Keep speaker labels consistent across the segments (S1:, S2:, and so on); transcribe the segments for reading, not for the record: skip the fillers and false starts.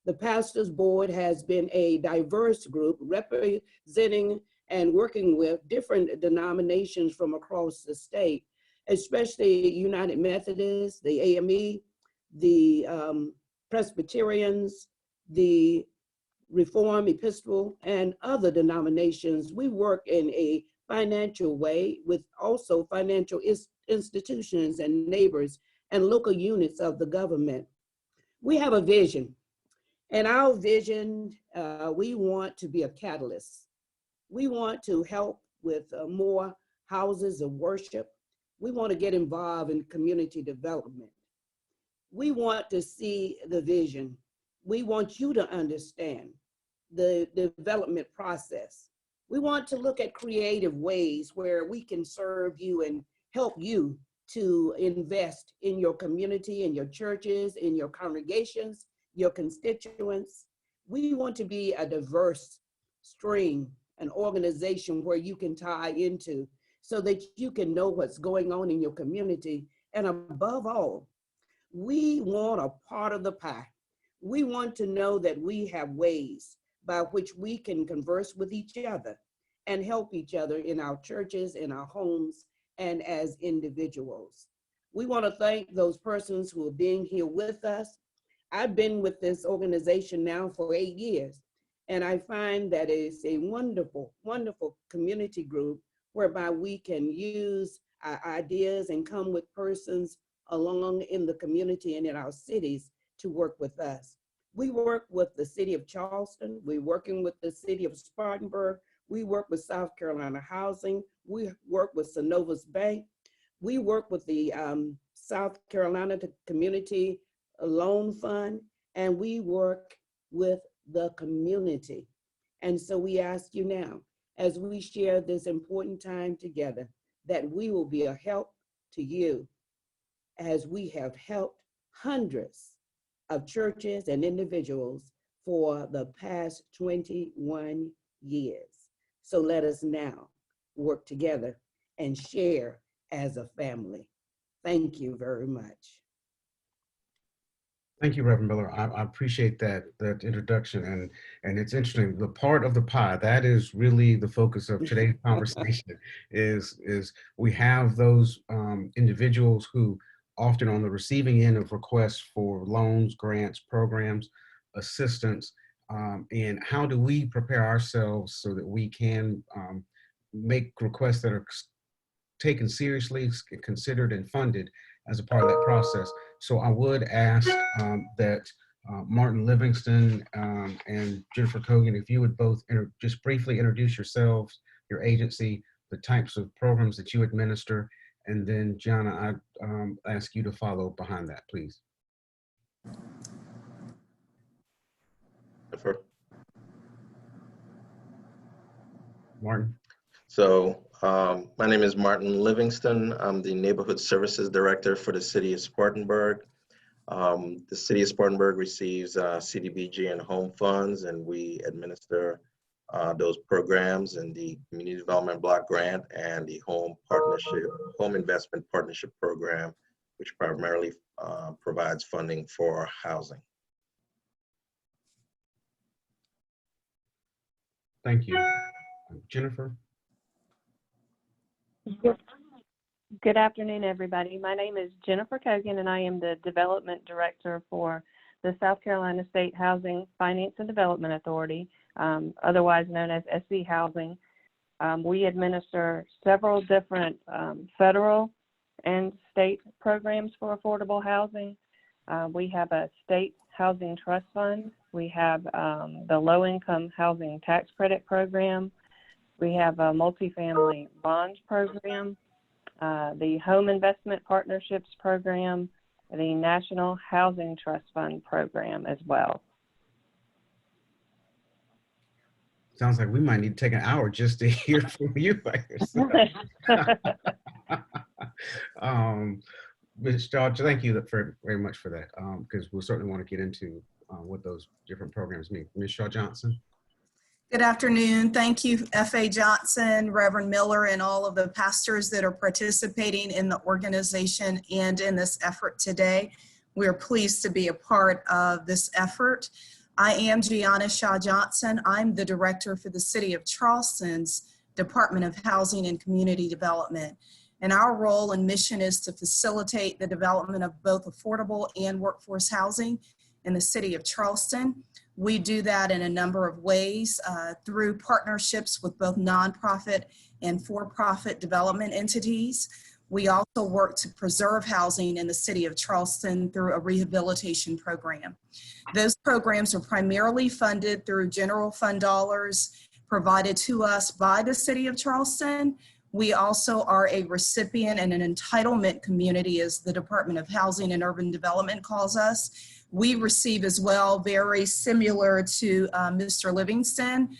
S1: The Pastors Board has been a diverse group representing and working with different denominations from across the state, especially United Methodists, the AME, the Presbyterians, the Reformed Episcopal, and other denominations. We work in a financial way with also financial institutions and neighbors and local units of the government. We have a vision, and our vision, we want to be a catalyst. We want to help with more houses of worship. We want to get involved in community development. We want to see the vision. We want you to understand the development process. We want to look at creative ways where we can serve you and help you to invest in your community, in your churches, in your congregations, your constituents. We want to be a diverse stream, an organization where you can tie into so that you can know what's going on in your community. And above all, we want a part of the pie. We want to know that we have ways by which we can converse with each other and help each other in our churches, in our homes, and as individuals. We want to thank those persons who are being here with us. I've been with this organization now for 8 years, and I find that it's a wonderful, wonderful community group whereby we can use our ideas and come with persons along in the community and in our cities to work with us. We work with the city of Charleston. We're working with the city of Spartanburg. We work with South Carolina Housing. We work with Synovus Bank. We work with the South Carolina Community Loan Fund, and we work with the community. And so we ask you now, as we share this important time together, that we will be a help to you as we have helped hundreds of churches and individuals for the past 21 years. So let us now work together and share as a family. Thank you very much.
S2: Thank you, Reverend Miller. I appreciate that introduction, and it's interesting. The part of the pie that is really the focus of today's conversation is we have those individuals who often on the receiving end of requests for loans, grants, programs, assistance, and how do we prepare ourselves so that we can make requests that are taken seriously, considered, and funded as a part of that process. So I would ask that Martin Livingston and Jennifer Cogan, if you would both just briefly introduce yourselves, your agency, the types of programs that you administer, and then Gianna, I ask you to follow behind that, please. Martin.
S3: So my name is Martin Livingston. I'm the Neighborhood Services Director for the City of Spartanburg. The City of Spartanburg receives CDBG and home funds, and we administer those programs in the Community Development Block Grant and the Home Investment Partnership Program, which primarily provides funding for housing.
S2: Thank you. Jennifer?
S4: Good afternoon, everybody. My name is Jennifer Cogan, and I am the Development Director for the South Carolina State Housing Finance and Development Authority, otherwise known as SC Housing. We administer several different federal and state programs for affordable housing. We have a state housing trust fund. We have the low-income housing tax credit program. We have a multifamily bonds program, the Home Investment Partnerships program, the National Housing Trust Fund program as well.
S2: Sounds like we might need to take an hour just to hear from you. Ms. George, thank you very much for that, because we'll certainly want to get into what those different programs mean. Ms. Shaw Johnson.
S5: Good afternoon. Thank you, F.A. Johnson, Reverend Miller, and all of the pastors that are participating in the organization and in this effort today. We're pleased to be a part of this effort. I am Gianna Shaw Johnson. I'm the director for the City of Charleston's Department of Housing and Community Development. And our role and mission is to facilitate the development of both affordable and workforce housing in the City of Charleston. We do that in a number of ways through partnerships with both nonprofit and for-profit development entities. We also work to preserve housing in the City of Charleston through a rehabilitation program. Those programs are primarily funded through general fund dollars provided to us by the City of Charleston. We also are a recipient and an entitlement community, as the Department of Housing and Urban Development calls us. We receive as well, very similar to Mr. Livingston,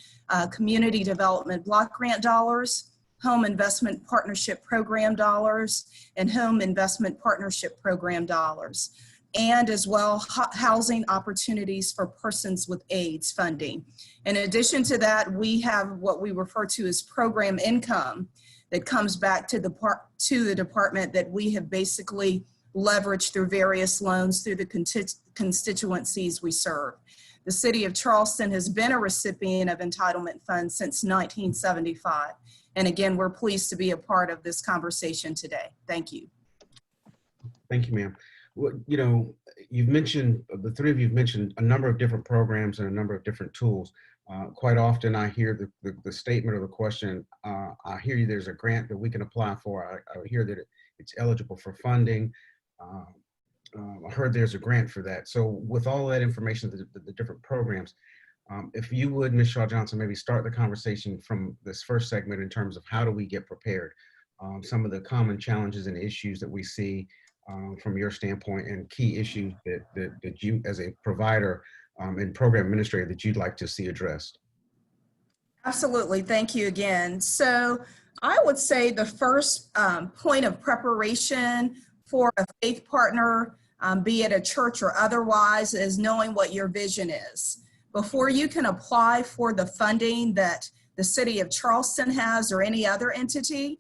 S5: community development block grant dollars, home investment partnership program dollars, and home investment partnership program dollars, and as well housing opportunities for persons with AIDS funding. In addition to that, we have what we refer to as program income that comes back to the department that we have basically leveraged through various loans through the constituencies we serve. The City of Charleston has been a recipient of entitlement funds since 1975. And again, we're pleased to be a part of this conversation today. Thank you.
S2: Thank you, ma'am. Well, you know, you've mentioned, the three of you have mentioned a number of different programs and a number of different tools. Quite often I hear the statement or the question, I hear you, there's a grant that we can apply for. I hear that it's eligible for funding. I heard there's a grant for that. So with all that information, the different programs, if you would, Ms. Shaw Johnson, maybe start the conversation from this first segment in terms of how do we get prepared? Some of the common challenges and issues that we see from your standpoint, and key issues that you as a provider and program administrator that you'd like to see addressed.
S5: Absolutely, thank you again. So I would say the first point of preparation for a faith partner, be it a church or otherwise, is knowing what your vision is. Before you can apply for the funding that the City of Charleston has or any other entity,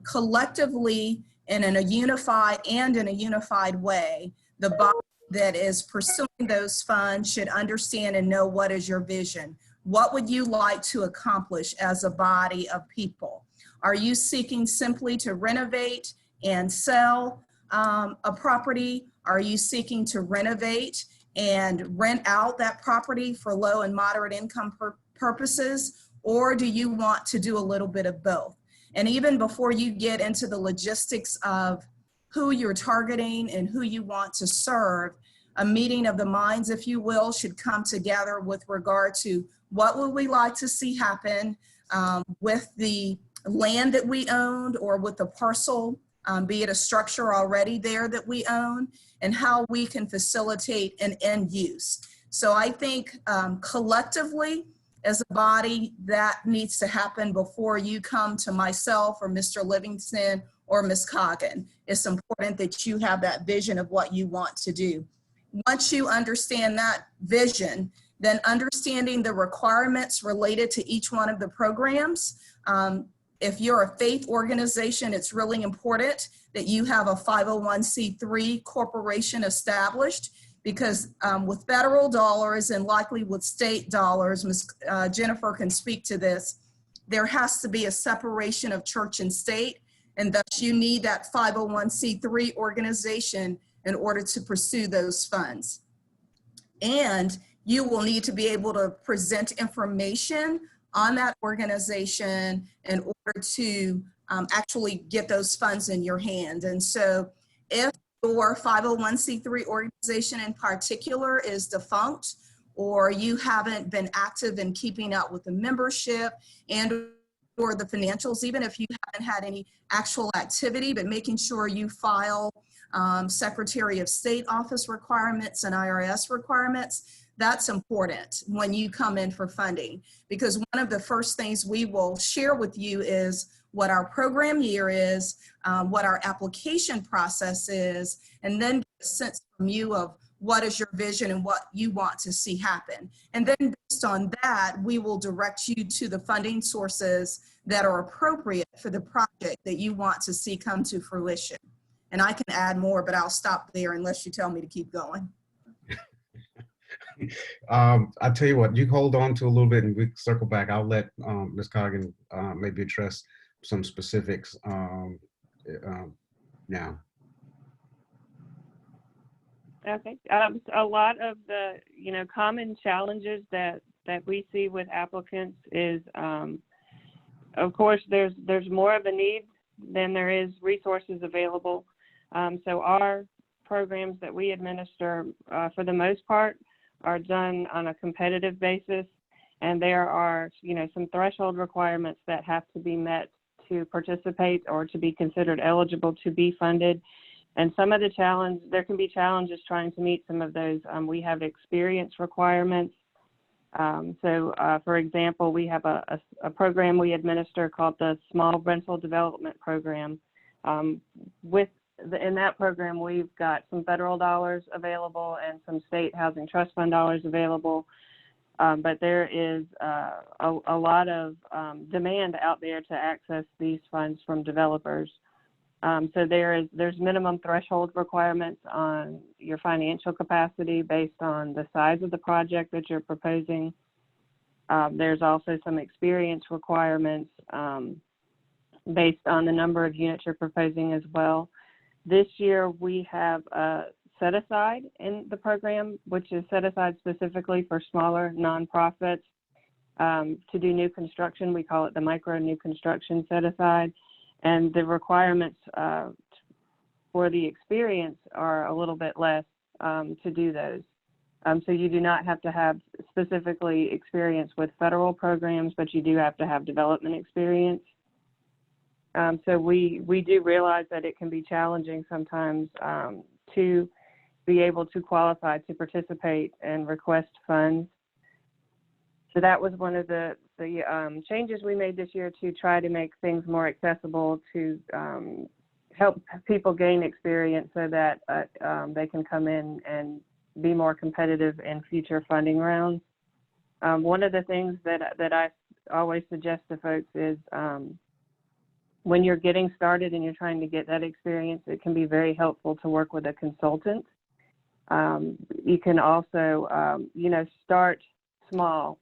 S5: collectively and in a unified way, the body that is pursuing those funds should understand and know what is your vision. What would you like to accomplish as a body of people? Are you seeking simply to renovate and sell a property? Are you seeking to renovate and rent out that property for low and moderate income purposes? Or do you want to do a little bit of both? And even before you get into the logistics of who you're targeting and who you want to serve, a meeting of the minds, if you will, should come together with regard to what would we like to see happen with the land that we owned or with the parcel, be it a structure already there that we own, and how we can facilitate an end use. So I think collectively, as a body, that needs to happen before you come to myself or Mr. Livingston or Ms. Coggin. It's important that you have that vision of what you want to do. Once you understand that vision, then understanding the requirements related to each one of the programs. If you're a faith organization, it's really important that you have a 501c3 corporation established, because with federal dollars and likely with state dollars, Ms. Jennifer can speak to this, there has to be a separation of church and state, and thus you need that 501c3 organization in order to pursue those funds. And you will need to be able to present information on that organization in order to actually get those funds in your hand. And so if your 501c3 organization in particular is defunct, or you haven't been active in keeping up with the membership and or the financials, even if you haven't had any actual activity, but making sure you file Secretary of State office requirements and IRS requirements, that's important when you come in for funding, because one of the first things we will share with you is what our program year is, what our application process is, and then get a sense from you of what is your vision and what you want to see happen. And then based on that, we will direct you to the funding sources that are appropriate for the project that you want to see come to fruition. And I can add more, but I'll stop there unless you tell me to keep going.
S2: I tell you what, you hold on to a little bit and we circle back. I'll let Ms. Coggin maybe address some specifics now.
S4: Okay. A lot of the, common challenges that we see with applicants is, of course, there's more of a need than there is resources available. So our programs that we administer, for the most part, are done on a competitive basis, and there are, some threshold requirements that have to be met to participate or to be considered eligible to be funded. And some of the there can be challenges trying to meet some of those. We have experience requirements. For example, we have a program we administer called the Small Rental Development Program. In that program, we've got some federal dollars available and some state housing trust fund dollars available. But there is a lot of demand out there to access these funds from developers. So there's minimum threshold requirements on your financial capacity based on the size of the project that you're proposing. There's also some experience requirements based on the number of units you're proposing as well. This year we have a set aside in the program, which is set aside specifically for smaller nonprofits to do new construction. We call it the micro new construction set aside. And the requirements for the experience are a little bit less to do those. So you do not have to have specifically experience with federal programs, but you do have to have development experience. So we do realize that it can be challenging sometimes to be able to qualify to participate and request funds. So that was one of the changes we made this year to try to make things more accessible to help people gain experience so that they can come in and be more competitive in future funding rounds. One of the things that I always suggest to folks is when you're getting started and you're trying to get that experience, it can be very helpful to work with a consultant. You can also, start small.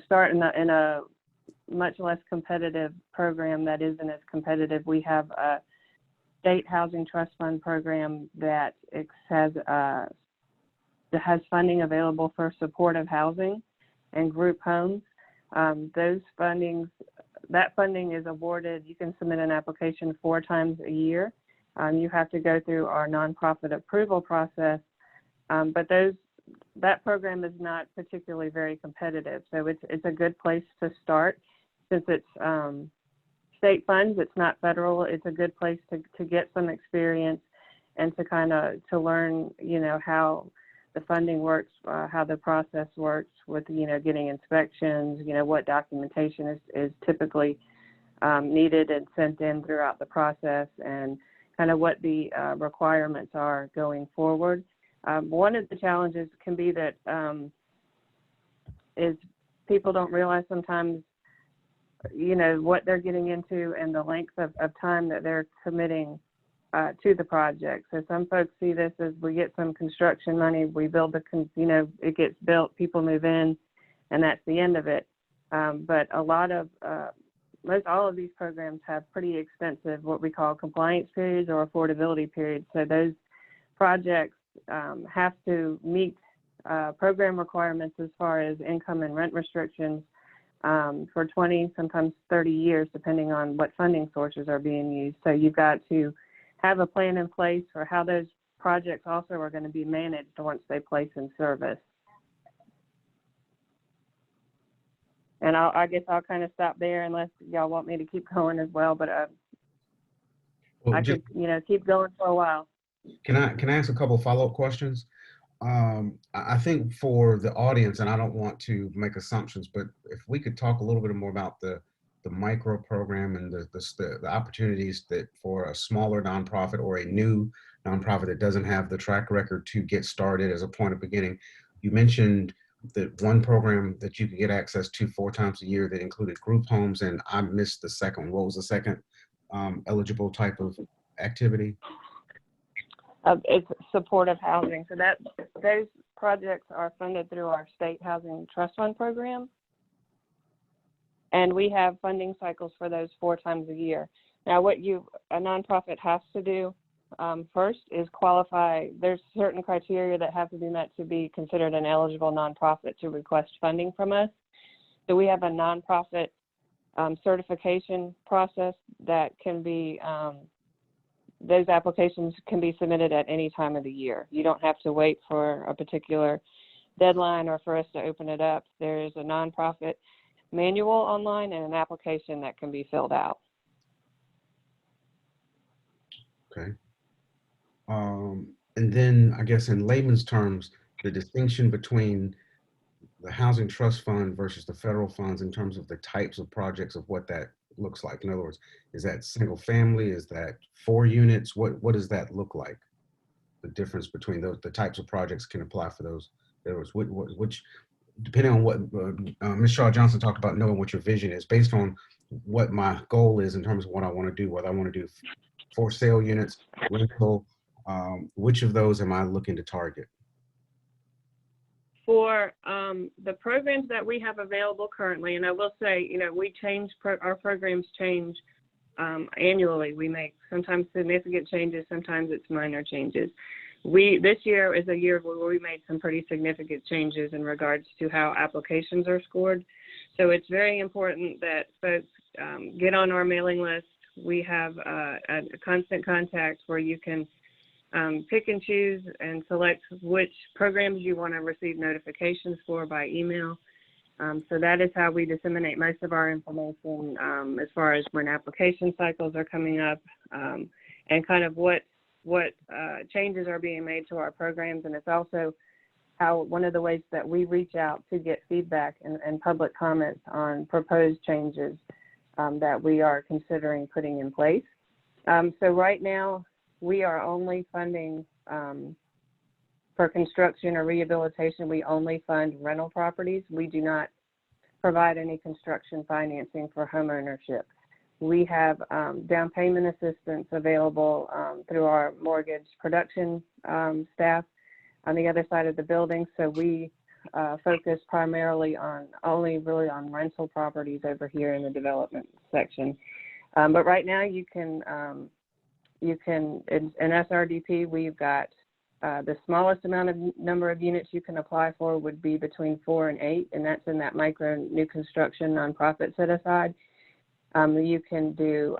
S4: Start in a much less competitive program that isn't as competitive. We have a state housing trust fund program that has funding available for supportive housing and group homes. That funding is awarded. You can submit an application 4 times a year. You have to go through our nonprofit approval process, but that program is not particularly very competitive. So it's a good place to start. Since it's state funds, it's not federal, it's a good place to get some experience and to learn, how the funding works, how the process works with, getting inspections, what documentation is typically needed and sent in throughout the process, and kind of what the requirements are going forward. One of the challenges can be that is people don't realize sometimes, what they're getting into and the length of time that they're committing to the project. So some folks see this as we get some construction money, we build it gets built, people move in, and that's the end of it. But most all of these programs have pretty extensive what we call compliance periods or affordability periods. So those projects have to meet program requirements as far as income and rent restrictions for 20, sometimes 30 years, depending on what funding sources are being used. So you've got to have a plan in place for how those projects also are going to be managed once they place in service. And I guess I'll kind of stop there unless y'all want me to keep going as well, but I could, keep going for a while.
S2: Can I ask a couple of follow-up questions? I think for the audience, and I don't want to make assumptions, but if we could talk a little bit more about the micro program and the opportunities that for a smaller nonprofit or a new nonprofit that doesn't have the track record to get started as a point of beginning. You mentioned that one program that you could get access to 4 times a year that included group homes, and I missed the second. What was the second eligible type of activity?
S4: It's supportive housing. So those projects are funded through our State Housing Trust Fund program. And we have funding cycles for those 4 times a year. Now, what a nonprofit has to do first is qualify. There's certain criteria that have to be met to be considered an eligible nonprofit to request funding from us. So we have a nonprofit certification process that can be, those applications can be submitted at any time of the year. You don't have to wait for a particular deadline or for us to open it up. There is a nonprofit manual online and an application that can be filled out.
S2: Okay. And then I guess in layman's terms, the distinction between the Housing Trust Fund versus the federal funds in terms of the types of projects of what that looks like. In other words, is that single family? Is that 4 units? What does that look like? The difference between those, the types of projects can apply for those. There was which depending on what Ms. Shaw Johnson talked about, knowing what your vision is based on what my goal is in terms of what I want to do, whether I want to do for sale units, rental, which of those am I looking to target?
S4: For the programs that we have available currently, and I will say, we change, our programs change annually. We make sometimes significant changes, sometimes it's minor changes. This year is a year where we made some pretty significant changes in regards to how applications are scored. So it's very important that folks get on our mailing list. We have a constant contact where you can pick and choose and select which programs you want to receive notifications for by email. So that is how we disseminate most of our information as far as when application cycles are coming up and kind of what changes are being made to our programs. And it's also one of the ways that we reach out to get feedback and public comments on proposed changes that we are considering putting in place. So right now, we are only funding for construction or rehabilitation. We only fund rental properties. We do not provide any construction financing for home ownership. We have down payment assistance available through our mortgage production staff on the other side of the building. So we focus primarily on really on rental properties over here in the development section. But right now you can in SRDP, we've got the smallest number of units you can apply for would be between 4 and 8, and that's in that micro new construction nonprofit set aside. You can do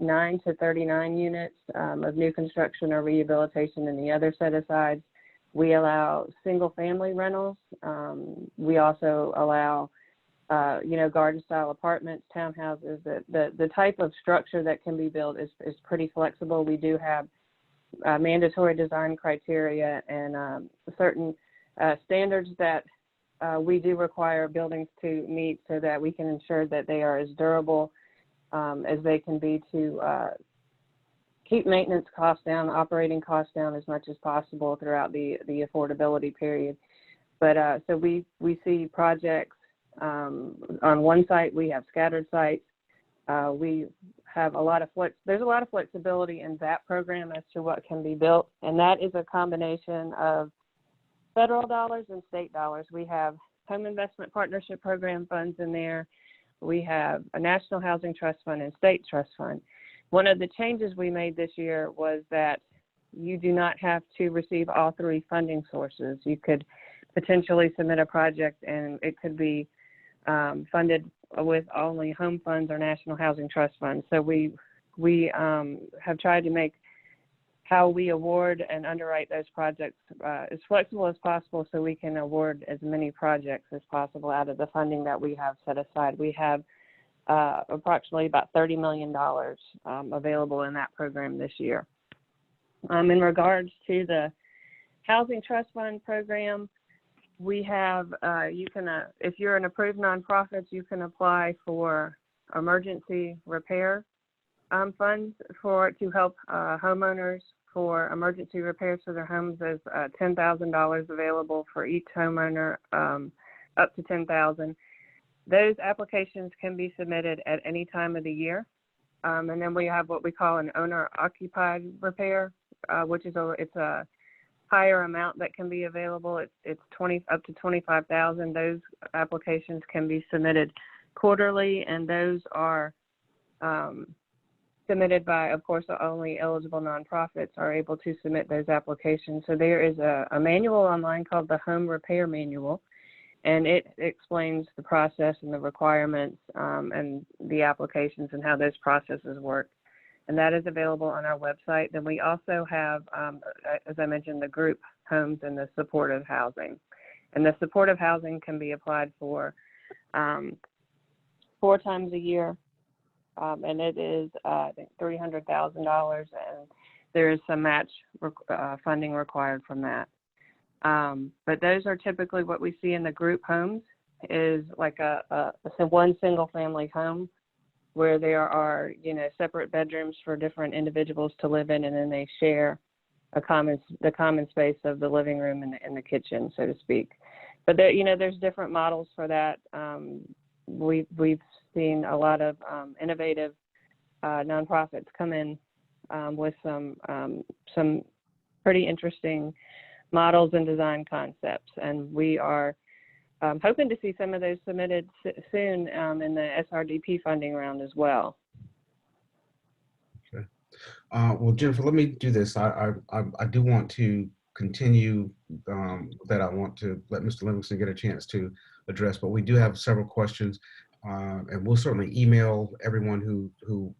S4: 9 to 39 units of new construction or rehabilitation in the other set asides. We allow single family rentals. We also allow garden style apartments, townhouses. The type of structure that can be built is pretty flexible. We do have mandatory design criteria and certain standards that we do require buildings to meet so that we can ensure that they are as durable as they can be to keep maintenance costs down, operating costs down as much as possible throughout the affordability period. But so we see projects on one site. We have scattered sites. We have there's a lot of flexibility in that program as to what can be built, and that is a combination of federal dollars and state dollars. We have Home Investment Partnership Program funds in there. We have a National Housing Trust Fund and State Trust Fund. One of the changes we made this year was that you do not have to receive all 3 funding sources. You could potentially submit a project and it could be funded with only home funds or National Housing Trust Funds. So we have tried to make how we award and underwrite those projects as flexible as possible so we can award as many projects as possible out of the funding that we have set aside. We have approximately about $30 million available in that program this year. In regards to the Housing Trust Fund program, we have, if you're an approved nonprofit, you can apply for emergency repair funds to help homeowners for emergency repairs for their homes. There's $10,000 available for each homeowner, up to $10,000. Those applications can be submitted at any time of the year. And then we have what we call an owner-occupied repair, which is it's a higher amount that can be available. It's 20 up to 25,000. Those applications can be submitted quarterly, and those are submitted by, of course, only eligible nonprofits are able to submit those applications. So there is a manual online called the Home Repair Manual, and it explains the process and the requirements and the applications and how those processes work. And that is available on our website. Then we also have, as I mentioned, the group homes and the supportive housing. And the supportive housing can be applied for 4 times a year. And it is, I think, $300,000, and there is some match funding required from that. But those are typically what we see in the group homes is like a one single family home where there are, separate bedrooms for different individuals to live in, and then they share the common space of the living room and the kitchen, so to speak. But there, there's different models for that. We've seen a lot of innovative nonprofits come in with some pretty interesting models and design concepts, and we are hoping to see some of those submitted soon in the SRDP funding round as well.
S2: Okay. Well, Jennifer, let me do this. I do want to continue that. I want to let Mr. Livingston get a chance to address, but we do have several questions. And we'll certainly email everyone who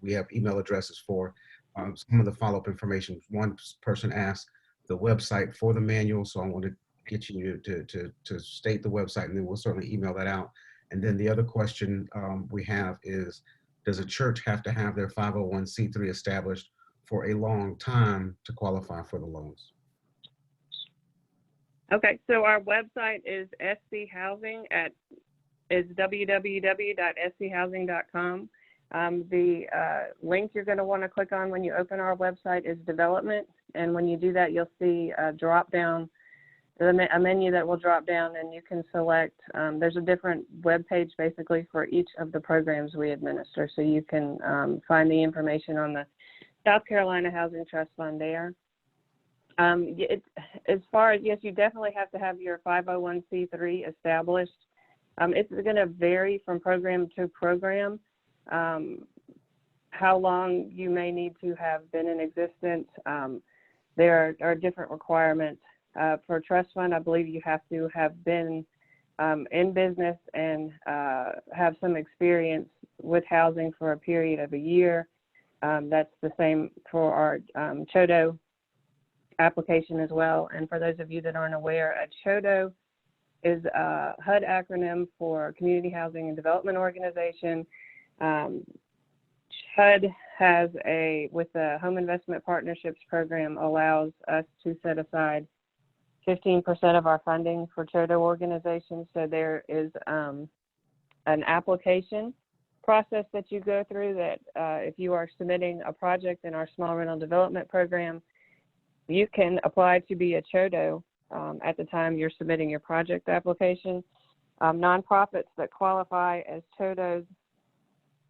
S2: we have email addresses for some of the follow-up information. One person asked the website for the manual, so I want to get you to state the website, and then we'll certainly email that out. And then the other question we have is, does a church have to have their 501c3 established for a long time to qualify for the loans?
S4: Okay, so our website is www.schousing.com. The link you're going to want to click on when you open our website is development, and when you do that, you'll see a drop down, a menu that will drop down, and you can select. There's a different web page basically for each of the programs we administer, so you can find the information on the South Carolina Housing Trust Fund there. As far as, yes, you definitely have to have your 501c3 established. It's going to vary from program to program, how long you may need to have been in existence. There are different requirements. For trust fund, I believe you have to have been in business and have some experience with housing for a period of a year. That's the same for our CHODO application as well. And for those of you that aren't aware, a CHODO is a HUD acronym for Community Housing and Development Organization. HUD has with the Home Investment Partnerships Program, allows us to set aside 15% of our funding for CHODO organizations. So there is an application process that you go through that if you are submitting a project in our small rental development program, you can apply to be a CHODO at the time you're submitting your project application. Nonprofits that qualify as CHODOs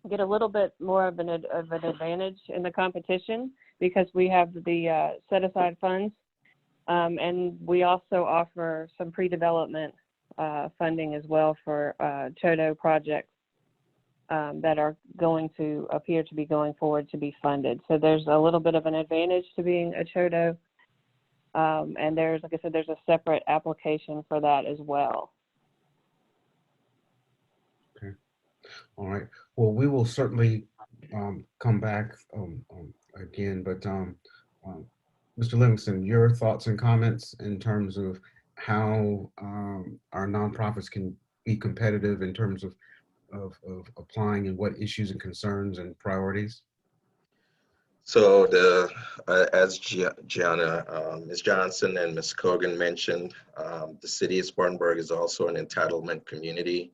S4: get a little bit more of an advantage in the competition because we have the set aside funds, and we also offer some pre-development funding as well for CHODO projects that are going to appear to be going forward to be funded. So there's a little bit of an advantage to being a CHODO. And there's, like I said, there's a separate application for that as well.
S2: Okay. All right. Well, we will certainly come back again, but Mr. Livingston, your thoughts and comments in terms of how our nonprofits can be competitive in terms of applying, and what issues and concerns and priorities?
S3: So as Gianna, Ms. Johnson and Ms. Cogan mentioned, the city of Spartanburg is also an entitlement community.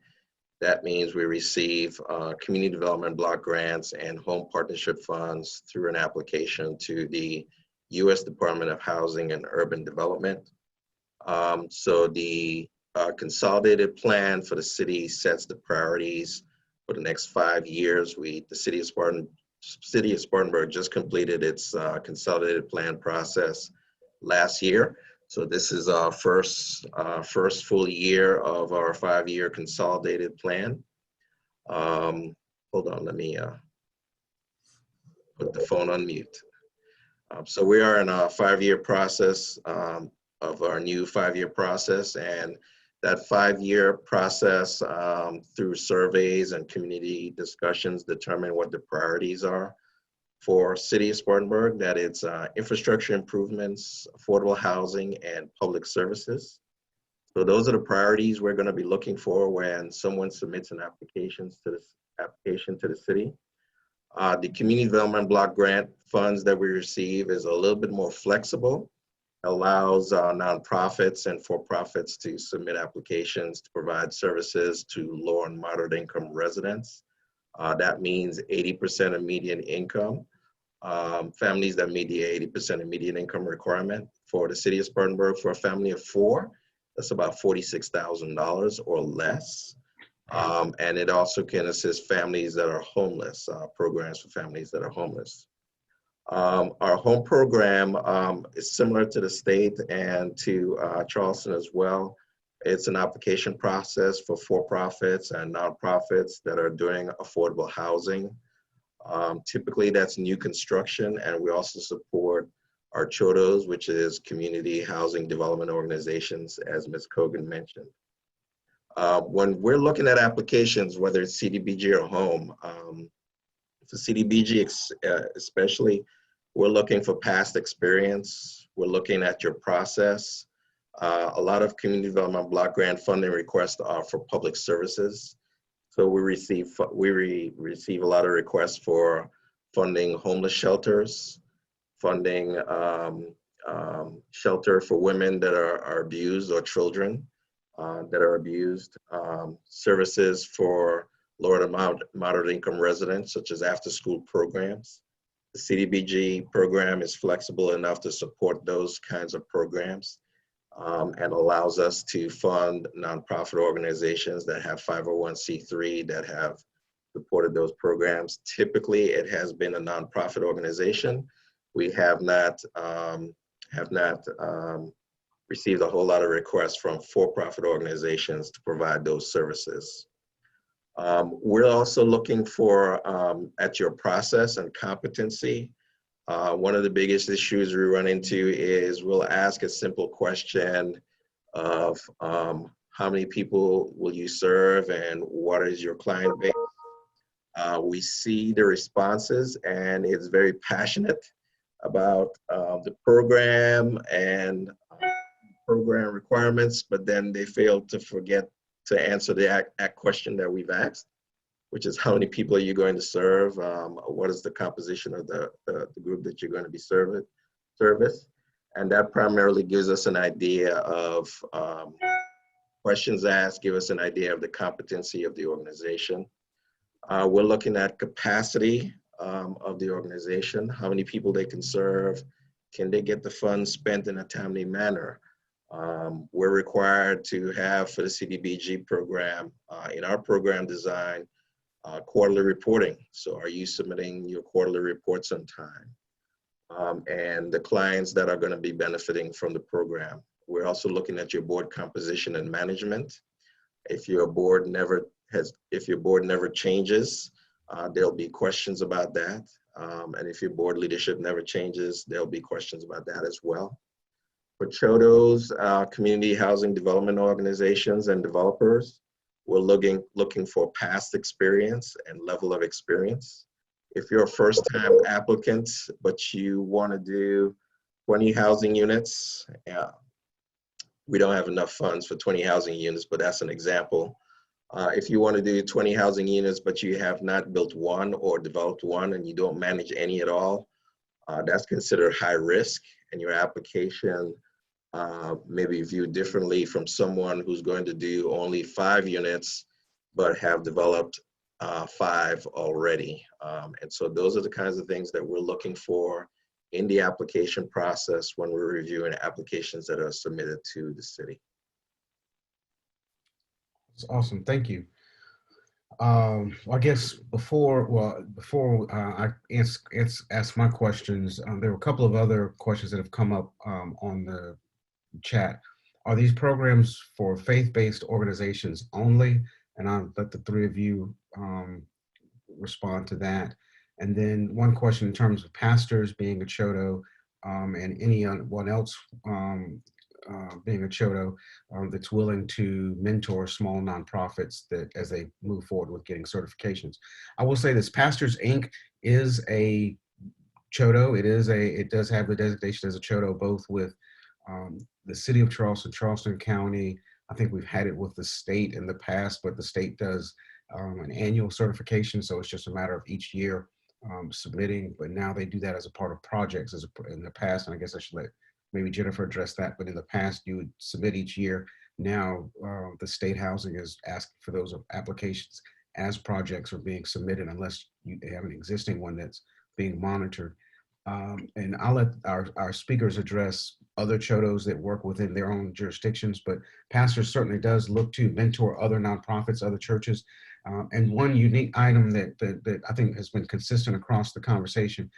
S3: That means we receive community development block grants and home partnership funds through an application to the U.S. Department of Housing and Urban Development. So the consolidated plan for the city sets the priorities for the next 5 years. The city of Spartanburg just completed its consolidated plan process last year. So this is our first full year of our 5-year consolidated plan. Hold on, let me put the phone on mute. So we are in a 5-year process of our new 5-year process, and that 5-year process through surveys and community discussions determine what the priorities are for City of Spartanburg. That it's infrastructure improvements, affordable housing, and public services. So those are the priorities we're going to be looking for when someone submits an application to the city. The community development block grant funds that we receive is a little bit more flexible, allows nonprofits and for-profits to submit applications to provide services to low and moderate income residents. That means 80% of median income, families that meet the 80% of median income requirement. For the City of Spartanburg, for a family of 4, that's about $46,000 or less. And it also can assist families that are homeless, programs for families that are homeless. Our home program is similar to the state and to Charleston as well. It's an application process for for-profits and nonprofits that are doing affordable housing. Typically that's new construction, and we also support our CHODOs, which is Community Housing Development Organizations, as Ms. Kogan mentioned. When we're looking at applications, whether it's CDBG or home, for CDBG especially, we're looking for past experience. We're looking at your process. A lot of community development block grant funding requests are for public services. So we receive a lot of requests for funding homeless shelters, funding shelter for women that are abused or children that are abused, services for lower to moderate income residents, such as after-school programs. The CDBG program is flexible enough to support those kinds of programs and allows us to fund nonprofit organizations that have 501c3 that have supported those programs. Typically, it has been a nonprofit organization. We have not received a whole lot of requests from for-profit organizations to provide those services. We're also looking for, at your process and competency. One of the biggest issues we run into is we'll ask a simple question of how many people will you serve and what is your client base? We see the responses, and it's very passionate about the program and program requirements, but then they fail to forget to answer the question that we've asked, which is how many people are you going to serve? What is the composition of the group that you're going to be service? And that primarily gives us an idea of questions asked, give us an idea of the competency of the organization. We're looking at capacity of the organization, how many people they can serve, can they get the funds spent in a timely manner? We're required to have, for the CDBG program, in our program design, quarterly reporting. So are you submitting your quarterly reports on time? And the clients that are going to be benefiting from the program. We're also looking at your board composition and management. If your board never changes, there'll be questions about that. And if your board leadership never changes, there'll be questions about that as well. For CHODOs, community housing development organizations and developers, we're looking for past experience and level of experience. If you're a first-time applicant, but you want to do 20 housing units, we don't have enough funds for 20 housing units, but that's an example. If you want to do 20 housing units, but you have not built one or developed one and you don't manage any at all, that's considered high risk, and your application may be viewed differently from someone who's going to do only 5 units, but have developed 5 already. And so those are the kinds of things that we're looking for in the application process when we're reviewing applications that are submitted to the city.
S2: That's awesome, thank you. I guess before I ask my questions, there were a couple of other questions that have come up on the chat. Are these programs for faith-based organizations only? And I'll let the three of you respond to that. And then one question in terms of pastors being a Chodo, and anyone else being a Chodo that's willing to mentor small nonprofits that as they move forward with getting certifications. I will say this: Pastors Inc. is a Chodo. It does have the designation as a Chodo, both with the city of Charleston, Charleston County. I think we've had it with the state in the past, but the state does an annual certification, so it's just a matter of each year submitting. But now they do that as a part of projects in the past, and I guess I should let maybe Jennifer address that. But in the past, you would submit each year. Now the state housing is asking for those applications as projects are being submitted, unless you have an existing one that's being monitored. And I'll let our speakers address other Chodos that work within their own jurisdictions, but Pastors certainly does look to mentor other nonprofits, other churches. And one unique item that I think has been consistent across the conversation,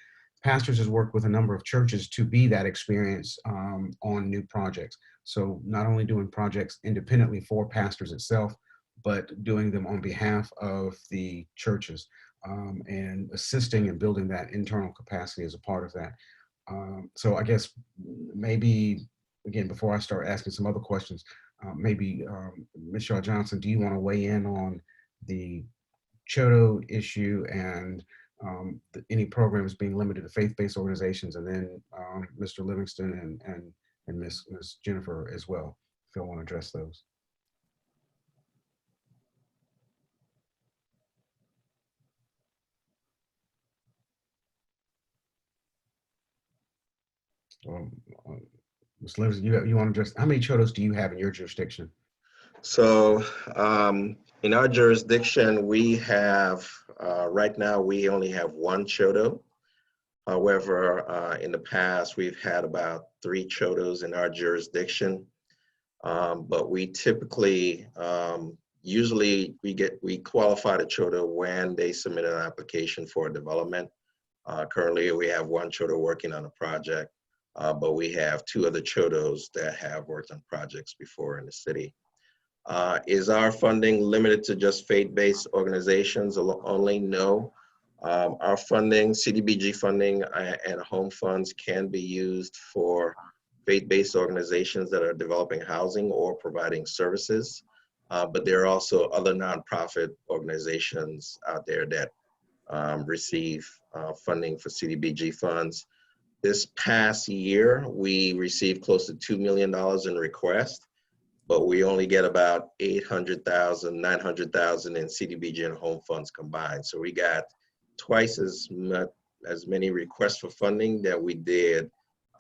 S2: Pastors has worked with a number of churches to be that experience on new projects. So not only doing projects independently for pastors itself, but doing them on behalf of the churches. And assisting and building that internal capacity as a part of that. So I guess maybe, again, before I start asking some other questions, maybe Ms. Shaw Johnson, do you want to weigh in on the Chodo issue and any programs being limited to faith-based organizations, and then Mr. Livingston and Ms. Jennifer as well, if you want to address those. Ms. Livingston, you want to address, how many Chodos do you have in your jurisdiction?
S3: So in our jurisdiction, we have, right now, we only have one Chodo. However, in the past, we've had about 3 Chodos in our jurisdiction. But we typically, usually we qualify the Chodo when they submit an application for development. Currently, we have one Chodo working on a project, but we have 2 other Chodos that have worked on projects before in the city. Is our funding limited to just faith-based organizations only? No. Our funding, CDBG funding and home funds can be used for faith-based organizations that are developing housing or providing services. But there are also other nonprofit organizations out there that receive funding for CDBG funds. This past year, we received close to $2 million in requests, but we only get about 800,000, 900,000 in CDBG and home funds combined. So we got twice as many requests for funding that we did,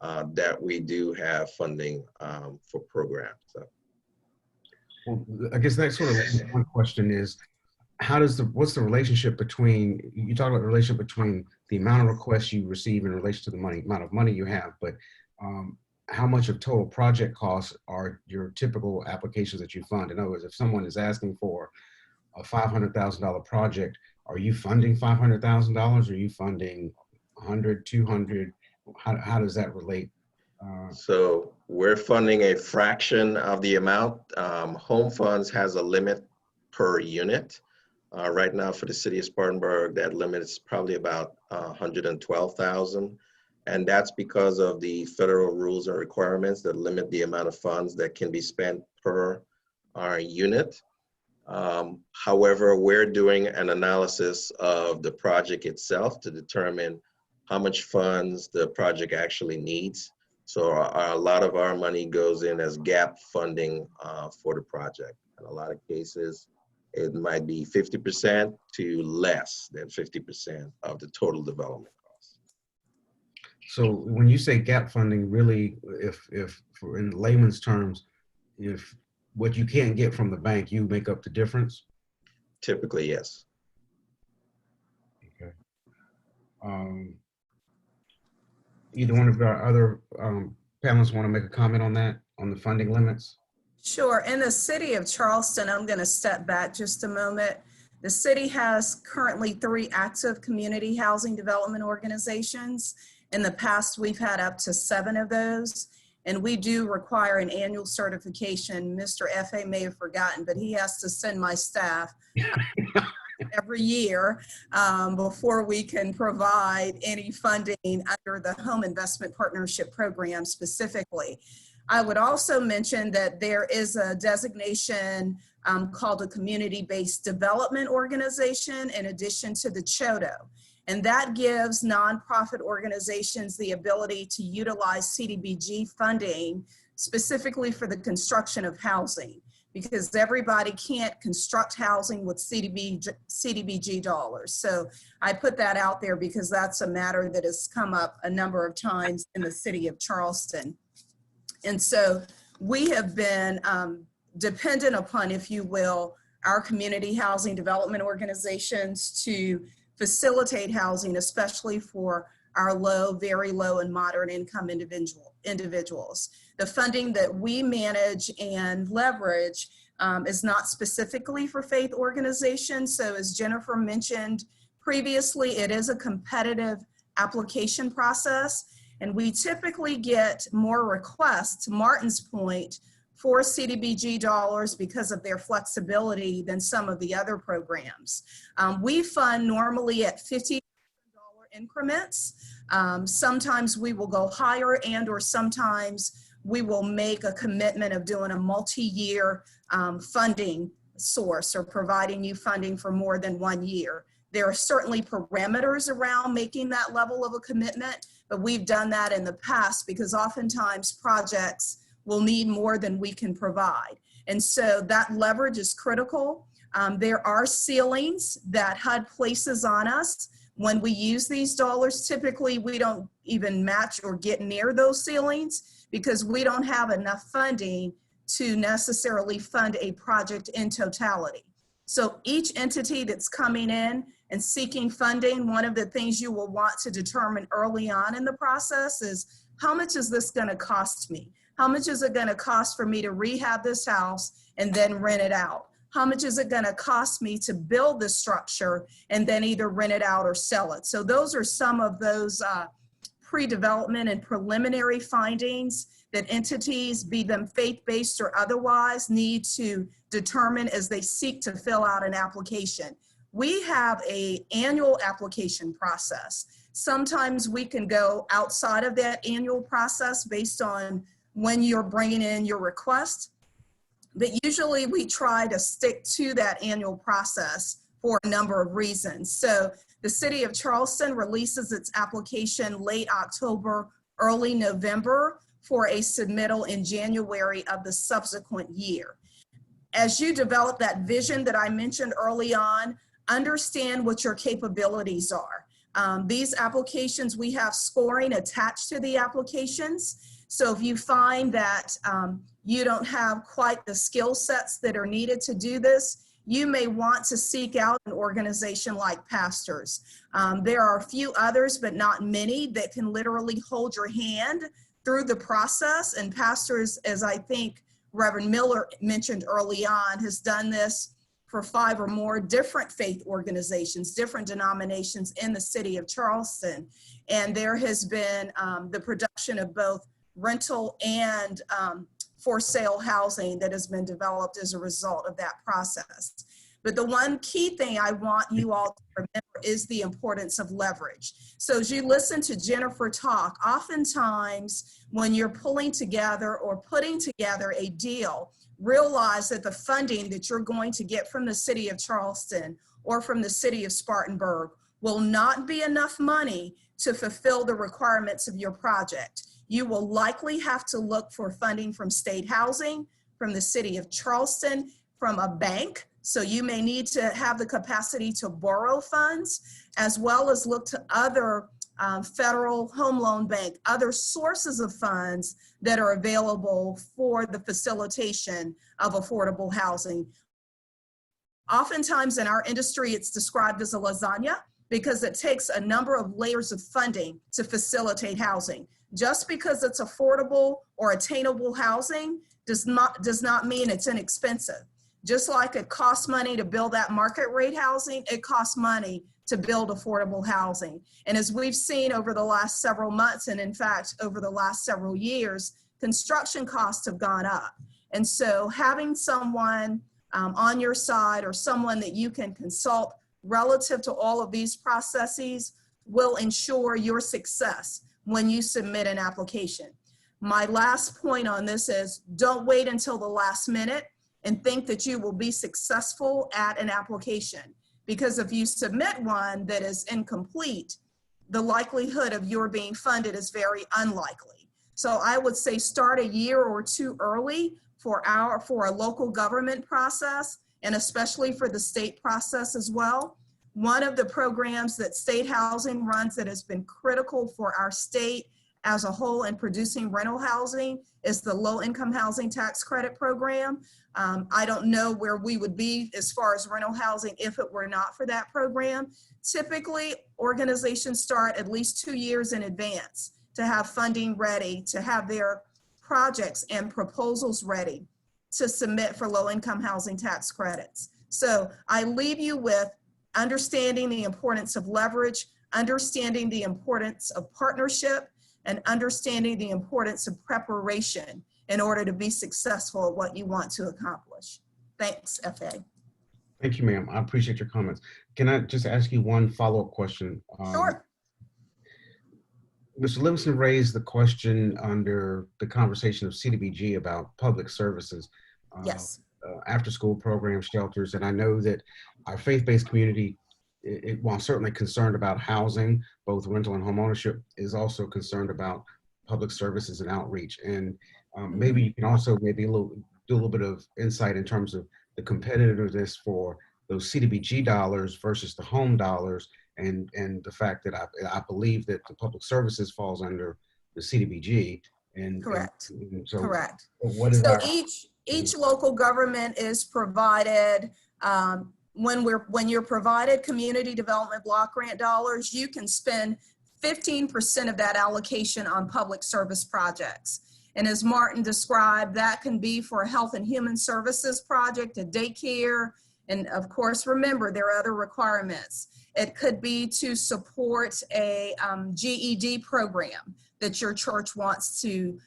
S3: that we do have funding for programs. So.
S2: Well, I guess that sort of one question is, what's the relationship between, you talk about the relationship between the amount of requests you receive in relation to the amount of money you have, but how much of total project costs are your typical applications that you fund? In other words, if someone is asking for a $500,000 project, are you funding $500,000? Are you funding 100, 200? How does that relate?
S3: So we're funding a fraction of the amount. Home Funds has a limit per unit. Right now for the city of Spartanburg, that limit is probably about 112,000. And that's because of the federal rules and requirements that limit the amount of funds that can be spent per unit. However, we're doing an analysis of the project itself to determine how much funds the project actually needs. So a lot of our money goes in as gap funding for the project. In a lot of cases, it might be 50% to less than 50% of the total development cost.
S2: So when you say gap funding, really, if for in layman's terms, if what you can't get from the bank, you make up the difference?
S3: Typically, yes.
S2: Okay. Either one of our other panelists want to make a comment on that, on the funding limits?
S5: Sure. In the city of Charleston, I'm going to step back just a moment. The city has currently 3 active community housing development organizations. In the past, we've had up to 7 of those. and we do require an annual certification. Mr. F.A. may have forgotten, but he has to send my staff every year before we can provide any funding under the Home Investment Partnership Program specifically. I would also mention that there is a designation called a Community-Based Development Organization in addition to the CHODO. And that gives nonprofit organizations the ability to utilize CDBG funding specifically for the construction of housing, because everybody can't construct housing with CDBG dollars. So I put that out there because that's a matter that has come up a number of times in the city of Charleston. And so we have been dependent upon, if you will, our community housing development organizations to facilitate housing, especially for our low, very low and moderate income individuals. The funding that we manage and leverage is not specifically for faith organizations. So as Jennifer mentioned previously, it is a competitive application process, and we typically get more requests, to Martin's point, for CDBG dollars because of their flexibility than some of the other programs. We fund normally at $50 increments. Sometimes we will go higher, and or sometimes we will make a commitment of doing a multi-year funding source or providing you funding for more than 1 year. There are certainly parameters around making that level of a commitment, but we've done that in the past because oftentimes projects will need more than we can provide. And so that leverage is critical. There are ceilings that HUD places on us when we use these dollars. Typically, we don't even match or get near those ceilings because we don't have enough funding to necessarily fund a project in totality. So each entity that's coming in and seeking funding, one of the things you will want to determine early on in the process is, how much is this going to cost me? How much is it going to cost for me to rehab this house and then rent it out? How much is it going to cost me to build the structure and then either rent it out or sell it? So those are some of those pre-development and preliminary findings that entities, be them faith-based or otherwise, need to determine as they seek to fill out an application. We have an annual application process. Sometimes we can go outside of that annual process based on when you're bringing in your request, but usually we try to stick to that annual process for a number of reasons. So the City of Charleston releases its application late October, early November for a submittal in January of the subsequent year. As you develop that vision that I mentioned early on, understand what your capabilities are. These applications, we have scoring attached to the applications. So if you find that you don't have quite the skill sets that are needed to do this, you may want to seek out an organization like Pastors. There are a few others, but not many, that can literally hold your hand through the process. And Pastors, as I think Reverend Miller mentioned early on, has done this for 5 or more different faith organizations, different denominations in the city of Charleston. And there has been the production of both rental and for sale housing that has been developed as a result of that process. But the one key thing I want you all to remember is the importance of leverage. So as you listen to Jennifer talk, oftentimes when you're pulling together or putting together a deal, realize that the funding that you're going to get from the city of Charleston or from the city of Spartanburg will not be enough money to fulfill the requirements of your project. You will likely have to look for funding from state housing, from the city of Charleston, from a bank. So you may need to have the capacity to borrow funds, as well as look to other federal home loan bank, other sources of funds that are available for the facilitation of affordable housing. Oftentimes in our industry, it's described as a lasagna because it takes a number of layers of funding to facilitate housing. Just because it's affordable or attainable housing does not mean it's inexpensive. Just like it costs money to build that market rate housing, it costs money to build affordable housing. And as we've seen over the last several months, and in fact, over the last several years, construction costs have gone up. And so having someone on your side or someone that you can consult relative to all of these processes will ensure your success when you submit an application. My last point on this is don't wait until the last minute and think that you will be successful at an application. Because if you submit one that is incomplete, the likelihood of your being funded is very unlikely. So I would say start a year or two early for a local government process, and especially for the state process as well. One of the programs that State Housing runs that has been critical for our state as a whole in producing rental housing is the Low Income Housing Tax Credit Program. I don't know where we would be as far as rental housing if it were not for that program. Typically, organizations start at least 2 years in advance to have funding ready, to have their projects and proposals ready to submit for low income housing tax credits. So I leave you with understanding the importance of leverage, understanding the importance of partnership, and understanding the importance of preparation in order to be successful at what you want to accomplish. Thanks, FA.
S2: Thank you, ma'am. I appreciate your comments. Can I just ask you one follow-up question?
S5: Sure.
S2: Mr. Livingston raised the question under the conversation of CDBG about public services.
S5: Yes.
S2: After-school programs, shelters, and I know that our faith-based community, while certainly concerned about housing, both rental and home ownership, is also concerned about public services and outreach. And maybe you can also do a little bit of insight in terms of the competitiveness for those CDBG dollars versus the home dollars, and the fact that I believe that the public services falls under the CDBG. And
S5: Correct.
S2: And so
S5: Correct.
S2: what is
S5: So each local government is provided, when you're provided community development block grant dollars, you can spend 15% of that allocation on public service projects. And as Martin described, that can be for a health and human services project, a daycare, and of course, remember, there are other requirements. It could be to support a GED program that your church wants to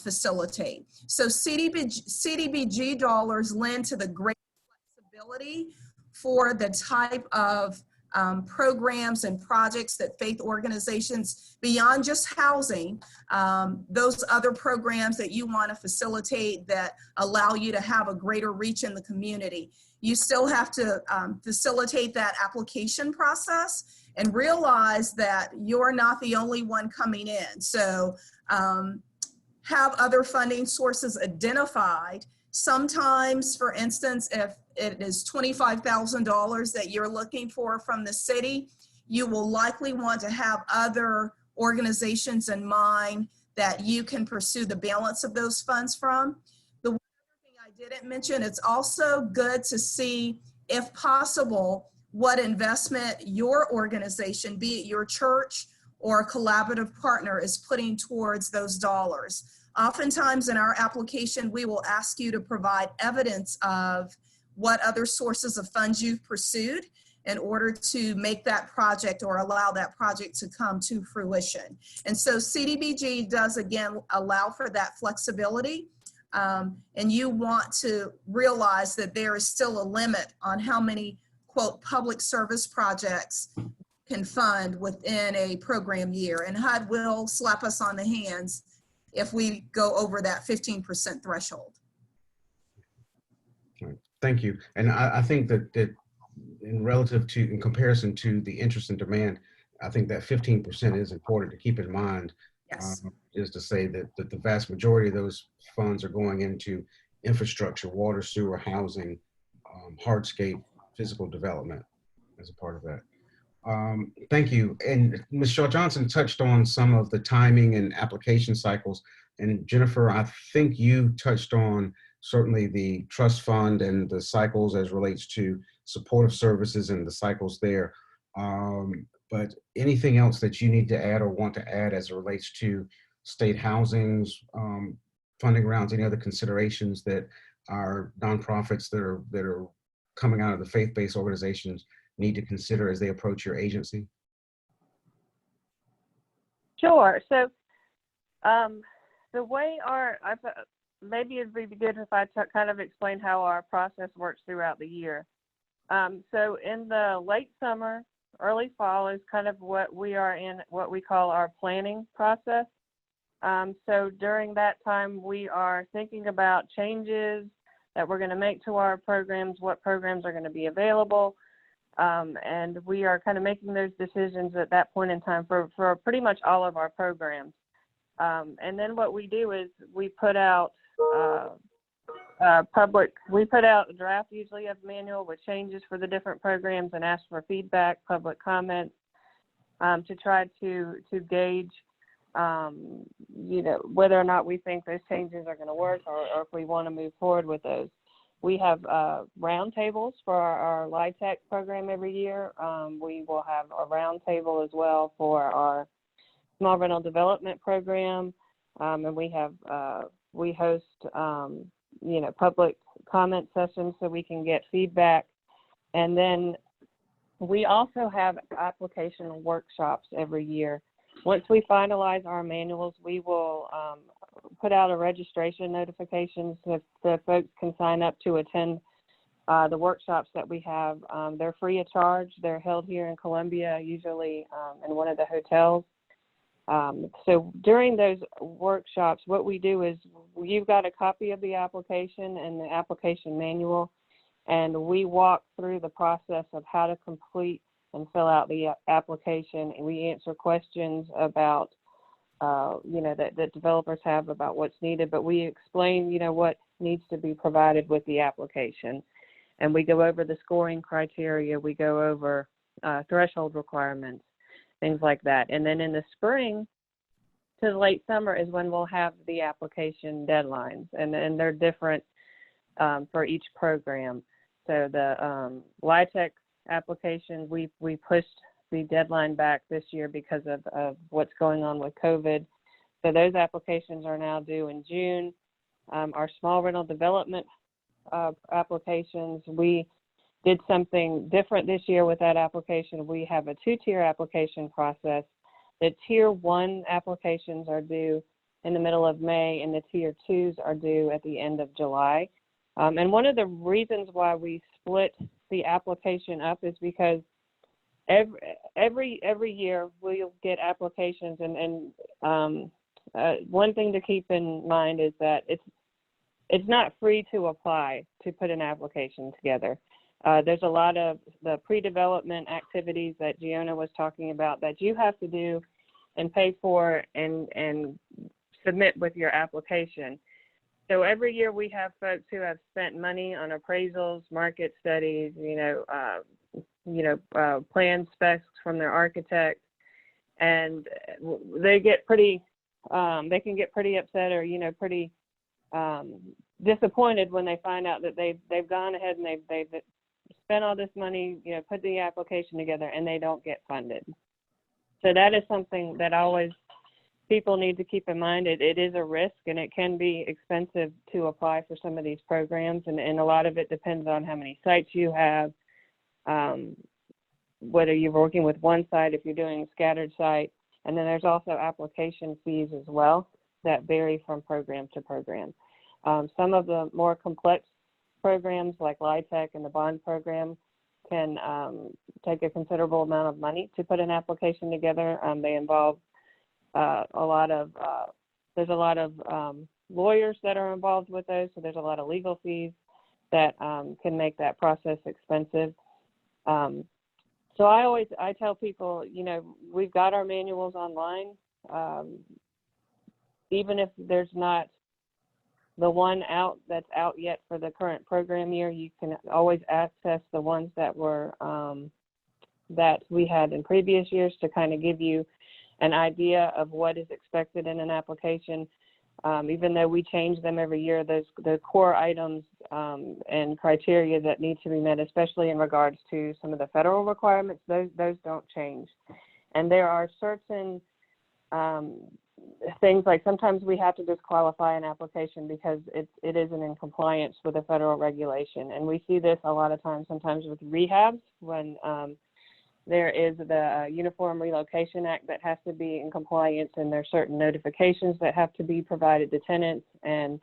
S5: facilitate. So CDBG dollars lend to the great flexibility for the type of programs and projects that faith organizations, beyond just housing, those other programs that you want to facilitate that allow you to have a greater reach in the community. You still have to facilitate that application process and realize that you're not the only one coming in. So have other funding sources identified. Sometimes, for instance, if it is $25,000 that you're looking for from the city, you will likely want to have other organizations in mind that you can pursue the balance of those funds from. The one other thing I didn't mention, it's also good to see, if possible, what investment your organization, be it your church or a collaborative partner, is putting towards those dollars. Oftentimes in our application, we will ask you to provide evidence of what other sources of funds you've pursued in order to make that project or allow that project to come to fruition. And so CDBG does, again, allow for that flexibility. And you want to realize that there is still a limit on how many, quote, public service projects can fund within a program year. And HUD will slap us on the hands if we go over that 15% threshold.
S2: Thank you. And I think that in comparison to the interest and demand, I think that 15% is important to keep in mind.
S5: Yes.
S2: Is to say that the vast majority of those funds are going into infrastructure, water, sewer, housing, hardscape, physical development as a part of that. Thank you. And Ms. Shaw-Johnson touched on some of the timing and application cycles. And Jennifer, I think you touched on certainly the trust fund and the cycles as relates to supportive services and the cycles there. But anything else that you need to add or want to add as it relates to state housings, funding rounds, any other considerations that our nonprofits that are coming out of the faith-based organizations need to consider as they approach your agency?
S4: the way maybe it'd be good if I kind of explain how our process works throughout the year. So in the late summer, early fall is kind of what we are in, what we call our planning process. So during that time, we are thinking about changes that we're going to make to our programs, what programs are going to be available. And we are kind of making those decisions at that point in time for pretty much all of our programs. And then what we do is we put out we put out a draft usually of manual with changes for the different programs and ask for feedback, public comments, to try to gauge, whether or not we think those changes are going to work or if we want to move forward with those. We have roundtables for our LIHTC program every year. We will have a roundtable as well for our small rental development program, and we host public comment sessions so we can get feedback. And then we also have application workshops every year. Once we finalize our manuals, we will put out a registration notification so that folks can sign up to attend the workshops that we have. They're free of charge. They're held here in Columbia, usually in one of the hotels. So during those workshops, what we do is you've got a copy of the application and the application manual, and we walk through the process of how to complete and fill out the application, and we answer questions about, that developers have about what's needed, but we explain, what needs to be provided with the application. And we go over the scoring criteria, we go over threshold requirements, things like that. And then in the spring to the late summer is when we'll have the application deadlines, and they're different for each program. So the LIHTC application, we pushed the deadline back this year because of what's going on with COVID. So those applications are now due in June. Our small rental development applications, we did something different this year with that application. We have a 2-tier application process. The tier 1 applications are due in the middle of May, and the tier 2s are due at the end of July. And one of the reasons why we split the application up is because every year we'll get applications, and one thing to keep in mind is that it's not free to apply to put an application together. There's a lot of the pre-development activities that Giona was talking about that you have to do and pay for and submit with your application. So every year we have folks who have spent money on appraisals, market studies, plan specs from their architect, and they get pretty, they can get pretty upset or pretty disappointed when they find out that they've gone ahead and they've spent all this money, put the application together, and they don't get funded. So that is something that always people need to keep in mind. It is a risk, and it can be expensive to apply for some of these programs, and a lot of it depends on how many sites you have, whether you're working with one site, if you're doing a scattered site, and then there's also application fees as well that vary from program to program. Some of the more complex programs like LIHTC and the bond program can take a considerable amount of money to put an application together. They involve there's a lot of lawyers that are involved with those, so there's a lot of legal fees that can make that process expensive. So I tell people, we've got our manuals online. Even if there's not the one that's out yet for the current program year, you can always access the ones that were that we had in previous years to kind of give you an idea of what is expected in an application. Even though we change them every year, the core items and criteria that need to be met, especially in regards to some of the federal requirements, those don't change. And there are certain things like sometimes we have to disqualify an application because it isn't in compliance with a federal regulation. And we see this a lot of times, sometimes with rehabs when There is the Uniform Relocation Act that has to be in compliance, and there's certain notifications that have to be provided to tenants, and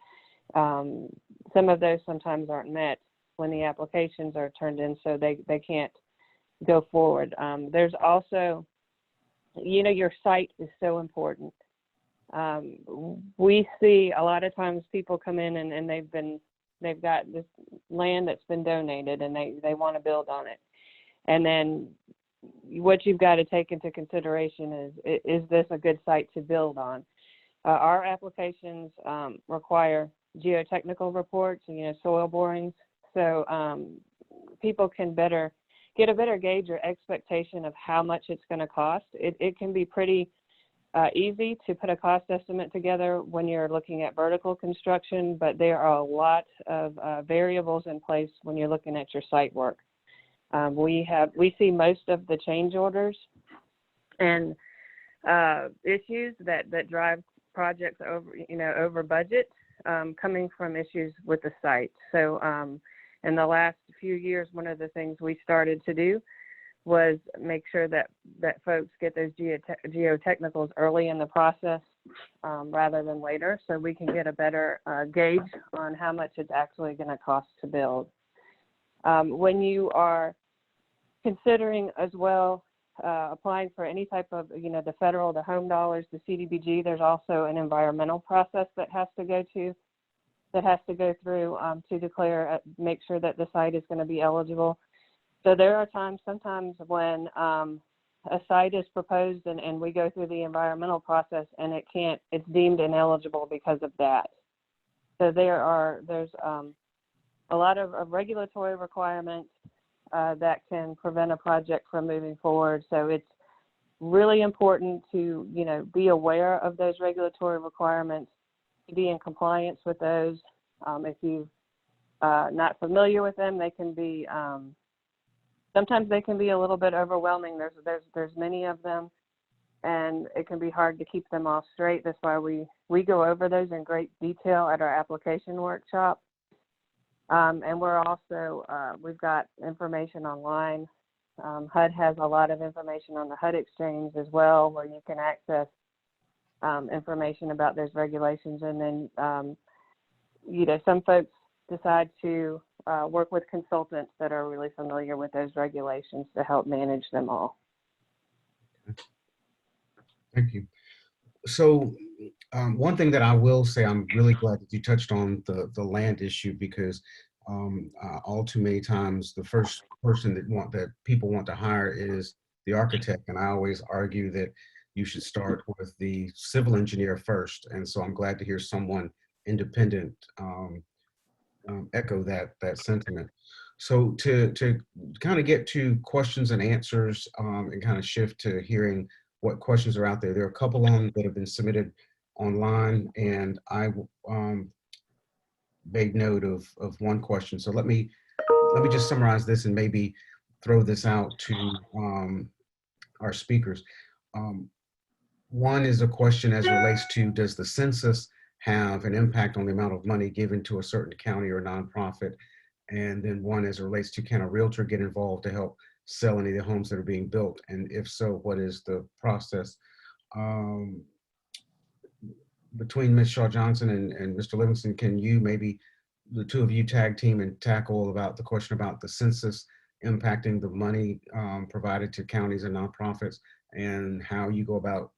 S4: some of those sometimes aren't met when the applications are turned in, so they can't go forward. There's also, you know, your site is so important. We see a lot of times people come in and they've got this land that's been donated and they want to build on it. And then what you've got to take into consideration is this a good site to build on? Our applications require geotechnical reports, you know, soil borings, so people can get a better gauge or expectation of how much it's going to cost. It can be pretty easy to put a cost estimate together when you're looking at vertical construction, but there are a lot of variables in place when you're looking at your site work. We see most of the change orders and issues that drive projects over budget coming from issues with the site. So in the last few years, one of the things we started to do was make sure that folks get those geotechnicals early in the process rather than later, so we can get a better gauge on how much it's actually going to cost to build. When you are considering as well applying for any type of, you know, the federal, the home dollars, the CDBG, there's also an environmental process that has to go through to declare, make sure that the site is going to be eligible. So there are sometimes when a site is proposed and we go through the environmental process and it's deemed ineligible because of that. So there's a lot of regulatory requirements that can prevent a project from moving forward. So it's really important to, you know, be aware of those regulatory requirements, to be in compliance with those. If you're not familiar with them, they can be sometimes they can be a little bit overwhelming. There's many of them, and it can be hard to keep them all straight. That's why we go over those in great detail at our application workshop. And we're also, we've got information online. HUD has a lot of information on the HUD Exchange as well, where you can access information about those regulations. And then, you know, some folks decide to work with consultants that are really familiar with those regulations to help manage them all.
S2: Thank you. So one thing that I will say, I'm really glad that you touched on the land issue, because all too many times the first person that people want to hire is the architect, and I always argue that you should start with the civil engineer first. And so I'm glad to hear someone independent echo that sentiment. So to kind of get to questions and answers and kind of shift to hearing what questions are out there. There are a couple that have been submitted online, and I made note of one question. So let me just summarize this and maybe throw this out to our speakers. One is a question as it relates to, does the census have an impact on the amount of money given to a certain county or nonprofit? And then one as it relates to, can a realtor get involved to help sell any of the homes that are being built? And if so, what is the process? Between Ms. Shaw Johnson and Mr. Livingston, can you maybe, the two of you, tag team and tackle about the question about the census impacting the money provided to counties and nonprofits, and how you go about,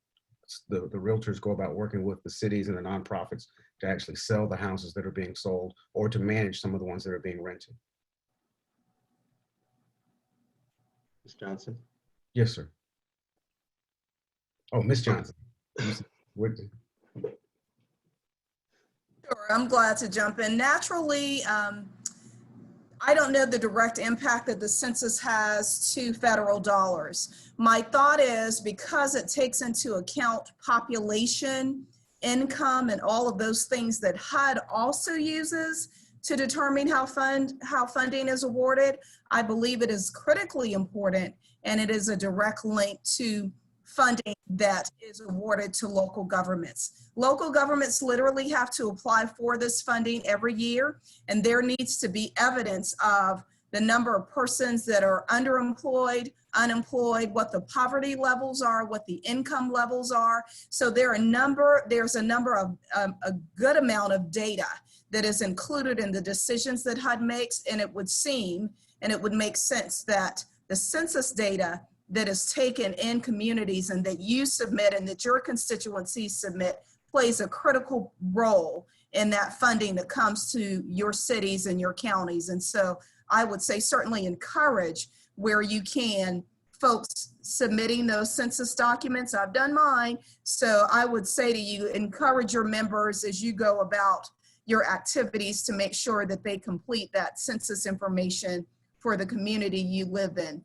S2: the realtors go about working with the cities and the nonprofits to actually sell the houses that are being sold, or to manage some of the ones that are being rented?
S3: Ms. Johnson?
S2: Yes, sir. Oh, Ms. Johnson.
S5: Sure, I'm glad to jump in. Naturally, I don't know the direct impact that the census has to federal dollars. My thought is, because it takes into account population, income, and all of those things that HUD also uses to determine how funding is awarded, I believe it is critically important, and it is a direct link to funding that is awarded to local governments. Local governments literally have to apply for this funding every year, and there needs to be evidence of the number of persons that are underemployed, unemployed, what the poverty levels are, what the income levels are. So there's a number of, a good amount of data that is included in the decisions that HUD makes, and it would seem, and it would make sense that the census data that is taken in communities and that you submit and that your constituencies submit plays a critical role in that funding that comes to your cities and your counties. And so I would say certainly encourage where you can folks submitting those census documents. I've done mine. So I would say to you, encourage your members as you go about your activities to make sure that they complete that census information for the community you live in.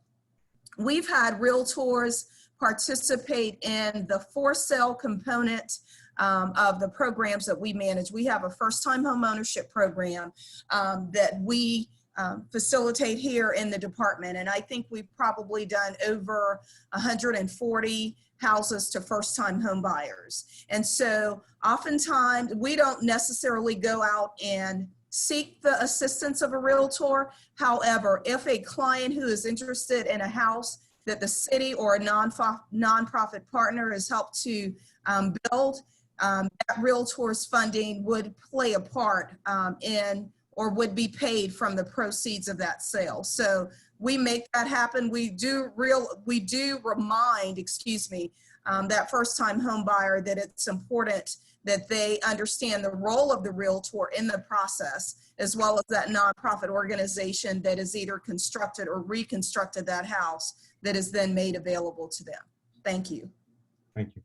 S5: We've had realtors participate in the for sale component of the programs that we manage. We have a first-time home ownership program that we facilitate here in the department. And I think we've probably done over 140 houses to first-time home buyers. And so oftentimes we don't necessarily go out and seek the assistance of a realtor. However, if a client who is interested in a house that the city or a nonprofit partner has helped to build, that realtor's funding would play a part in or would be paid from the proceeds of that sale. So we make that happen. We do remind, that first-time home buyer that it's important that they understand the role of the realtor in the process, as well as that nonprofit organization that has either constructed or reconstructed that house that is then made available to them. Thank you.
S2: Thank you.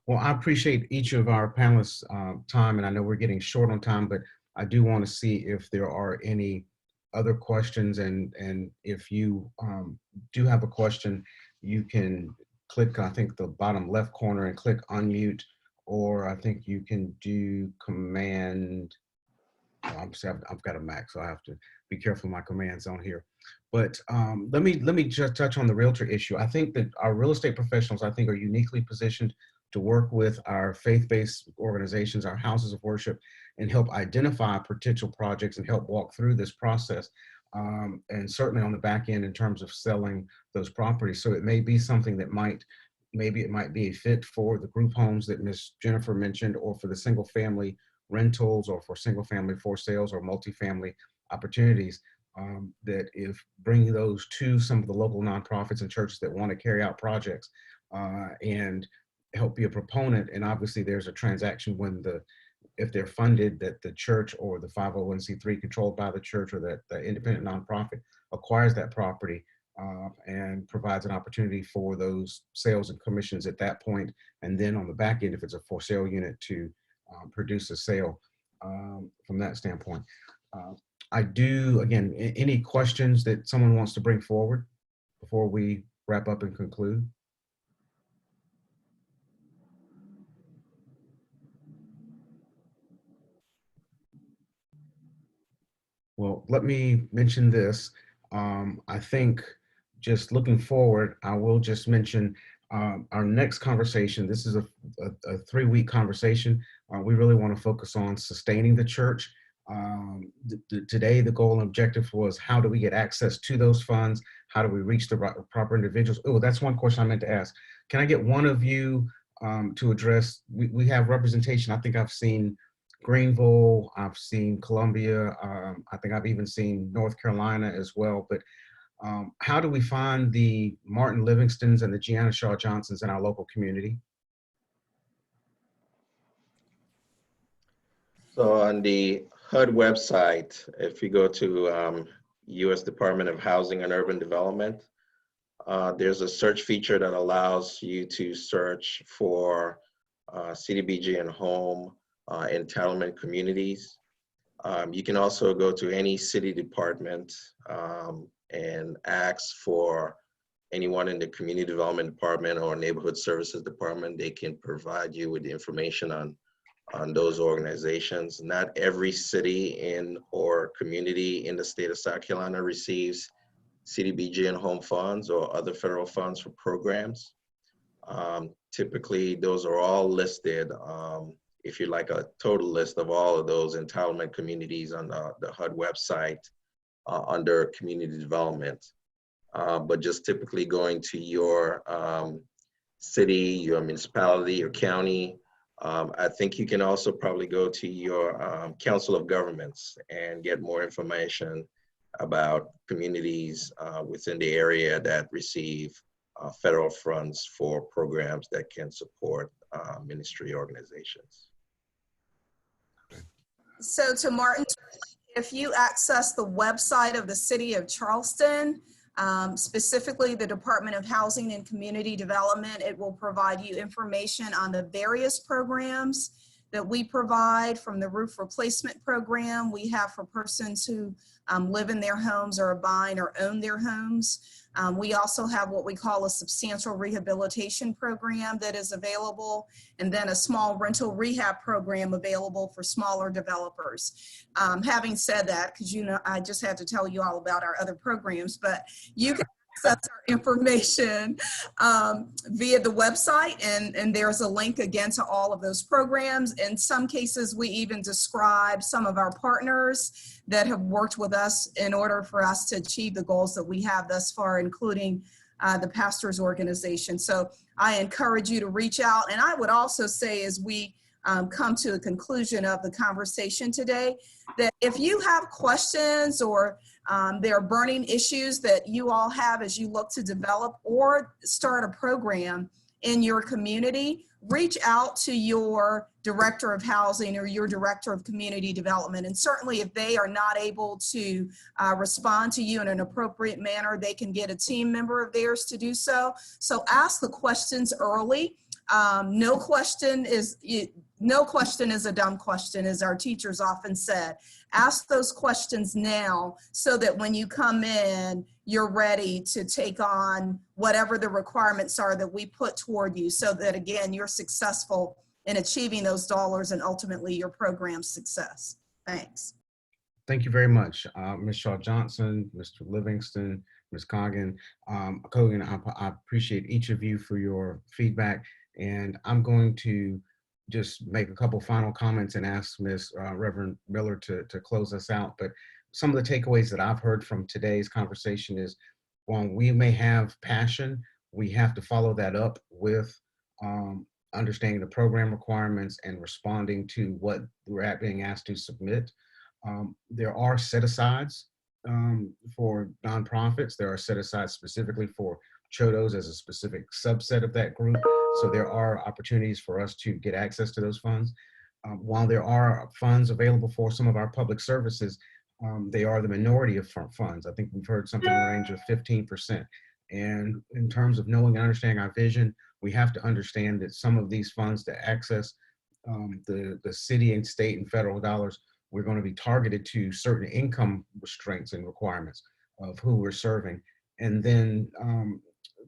S2: Well, I appreciate each of our panelists' time, and I know we're getting short on time, but I do want to see if there are any other questions, and if you do have a question, you can click, I think, the bottom left corner and click unmute, or I think you can do command. Oh, I've got a Mac, so I have to be careful of my commands on here. But let me just touch on the realtor issue. I think that our real estate professionals, I think, are uniquely positioned to work with our faith-based organizations, our houses of worship, and help identify potential projects and help walk through this process. And certainly on the back end in terms of selling those properties. So it may be something that maybe it might be a fit for the group homes that Ms. Jennifer mentioned, or for the single family rentals, or for single family for sales or multifamily opportunities, that if bringing those to some of the local nonprofits and churches that want to carry out projects and help be a proponent. And obviously there's a transaction when if they're funded, that the church or the 501c3 controlled by the church or that the independent nonprofit acquires that property and provides an opportunity for those sales and commissions at that point. And then on the back end, if it's a for sale unit, to produce a sale from that standpoint. I do, again, any questions that someone wants to bring forward before we wrap up and conclude? Well, let me mention this. I think just looking forward, I will just mention our next conversation. This is a 3-week conversation. We really want to focus on sustaining the church. Today, the goal and objective was, how do we get access to those funds? How do we reach the proper individuals? Oh, that's one question I meant to ask. Can I get one of you to address? We have representation. I think I've seen Greenville, I've seen Columbia, I think I've even seen North Carolina as well. But how do we find the Martin Livingstons and the Gianna Shaw Johnsons in our local community?
S3: So on the HUD website, if you go to U.S. Department of Housing and Urban Development, there's a search feature that allows you to search for CDBG and home entitlement communities. You can also go to any city department and ask for anyone in the community development department or neighborhood services department. They can provide you with the information on those organizations. Not every city or community in the state of South Carolina receives CDBG and home funds or other federal funds for programs. Typically, those are all listed. If you like a total list of all of those entitlement communities on the HUD website, under community development. But just typically going to your city, your municipality, your county. I think you can also probably go to your Council of Governments and get more information about communities within the area that receive federal funds for programs that can support ministry organizations.
S5: So to Martin, if you access the website of the City of Charleston, specifically the Department of Housing and Community Development, it will provide you information on the various programs that we provide, from the roof replacement program we have for persons who live in their homes or are buying or own their homes. We also have what we call a substantial rehabilitation program that is available, and then a small rental rehab program available for smaller developers. Having said that, because you know, I just had to tell you all about our other programs, but you can access our information via the website, and there's a link again to all of those programs. In some cases, we even describe some of our partners that have worked with us in order for us to achieve the goals that we have thus far, including the pastors organization. So I encourage you to reach out. And I would also say, as we come to a conclusion of the conversation today, that if you have questions or there are burning issues that you all have as you look to develop or start a program in your community, reach out to your director of housing or your director of community development. And certainly if they are not able to respond to you in an appropriate manner, they can get a team member of theirs to do so. So ask the questions early. No question is a dumb question, as our teachers often said. Ask those questions now so that when you come in, you're ready to take on whatever the requirements are that we put toward you, so that, again, you're successful in achieving those dollars and ultimately your program's success. Thanks.
S2: Thank you very much, Ms. Shaw Johnson, Mr. Livingston, Ms. Coggin. I appreciate each of you for your feedback. And I'm going to just make a couple final comments and ask Ms. Reverend Miller to close us out. But some of the takeaways that I've heard from today's conversation is, while we may have passion, we have to follow that up with understanding the program requirements and responding to what we're being asked to submit. There are set-asides for nonprofits. There are set-asides specifically for CHODOs as a specific subset of that group. So there are opportunities for us to get access to those funds. While there are funds available for some of our public services, they are the minority of funds. I think we've heard something in the range of 15%. And in terms of knowing and understanding our vision, we have to understand that some of these funds to access the city and state and federal dollars, we're going to be targeted to certain income restraints and requirements of who we're serving. And then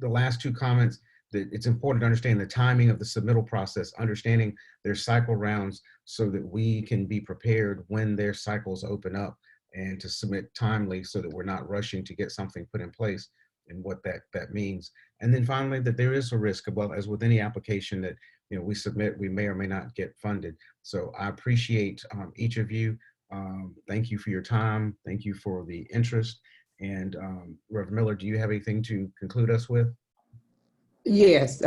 S2: the last two comments, that it's important to understand the timing of the submittal process, understanding their cycle rounds so that we can be prepared when their cycles open up, and to submit timely so that we're not rushing to get something put in place, and what that means. And then finally, that there is a risk, well, as with any application that we submit, we may or may not get funded. So I appreciate each of you. Thank you for your time. Thank you for the interest. And Reverend Miller, do you have anything to conclude us with?
S1: Yes,